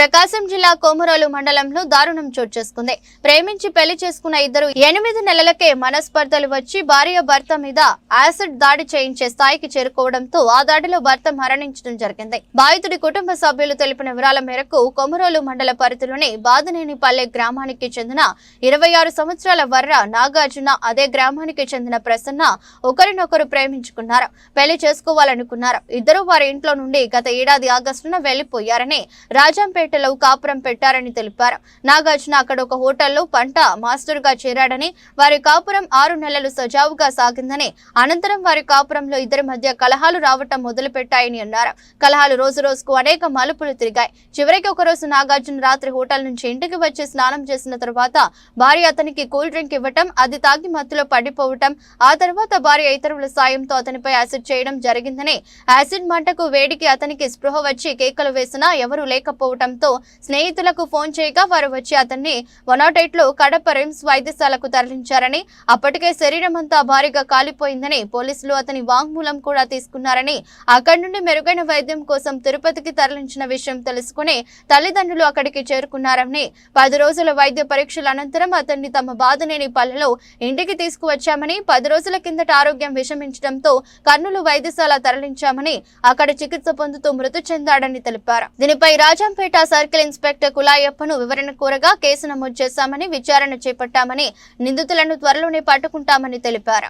ప్రకాశం జిల్లా కొమరోలు మండలంలో దారుణం చోటు చేసుకుంది. ప్రేమించి పెళ్లి చేసుకున్న ఇద్దరు 8 నెలలకే మనస్పర్ధలు వచ్చి భార్య భర్త మీద యాసిడ్ దాడి చేయించే స్థాయికి చేరుకోవడంతో ఆ దాడిలో భర్త మరణించడం జరిగింది. బాధితుడి కుటుంబ సభ్యులు తెలిపిన వివరాల మేరకు కొమరోలు మండల పరిధిలోని బాదనేనిపల్లె గ్రామానికి చెందిన 26 సంవత్సరాల వర్ర నాగార్జున, అదే గ్రామానికి చెందిన ప్రసన్న ఒకరినొకరు ప్రేమించుకున్నారు. పెళ్లి చేసుకోవాలనుకున్నారు. ఇద్దరు వారి ఇంట్లో నుండి గత ఏడాది ఆగస్టున వెళ్లిపోయారని, రాజంపేటలో కాపురం పెట్టారని తెలిపారు. నాగార్జున అక్కడ ఒక హోటల్లో పంట మాస్టర్ గా చేరాడని, వారి కాపురం 6 నెలలు సజావుగా సాగిందని, అనంతరం వారి కాపురంలో ఇద్దరి మధ్య కలహాలు రావటం మొదలుపెట్టాయని అన్నారు. కలహాలు రోజు రోజుకు అనేక మలుపులు తిరిగాయి. చివరికి ఒకరోజు నాగార్జున రాత్రి హోటల్ నుంచి ఇంటికి వచ్చి స్నానం చేసిన తర్వాత భార్య అతనికి కూల్ డ్రింక్ ఇవ్వటం, అది తాగి మత్తులో పడిపోవటం, ఆ తర్వాత భార్య ఇతరుల సాయంతో అతనిపై యాసిడ్ చేయడం జరిగిందని, యాసిడ్ మంటకు వేడికి అతనికి స్పృహ వచ్చి కేకలు వేసినా ఎవరూ లేకపోవడంతో స్నేహితులకు ఫోన్ చేయగా వారు వచ్చి అతన్ని 108 లో కడప రిమ్స్ వైద్యశాలకు తరలించారని, అప్పటికే శరీరం అంతా భారీగా కాలిపోయిందని, పోలీసులు అతని వాంగ్మూలం కూడా తీసుకున్నారని, అక్కడి నుండి మెరుగైన వైద్యం కోసం తిరుపతికి తరలించిన విషయం తెలుసుకుని తల్లిదండ్రులు అక్కడికి చేరుకున్నారని, 10 రోజుల వైద్య పరీక్షల అనంతరం అతన్ని తమ బాదనేనిపల్లెలో ఇంటికి తీసుకువచ్చామని, 10 రోజుల కిందట ఆరోగ్యం విషమించడంతో కర్నూలు వైద్యశాల తరలించామని, అక్కడ చికిత్స పొందుతూ మృతి చెందాడని తెలిపారు. దీనిపై రాజంపేట సర్కిల్ ఇన్స్పెక్టర్ కులాయప్పను వివరణ కోరగా కేసు నమోదు చేశామని, విచారణ చేపట్టామని, నిందితులను త్వరలోనే పట్టుకుంటామని తెలిపారు.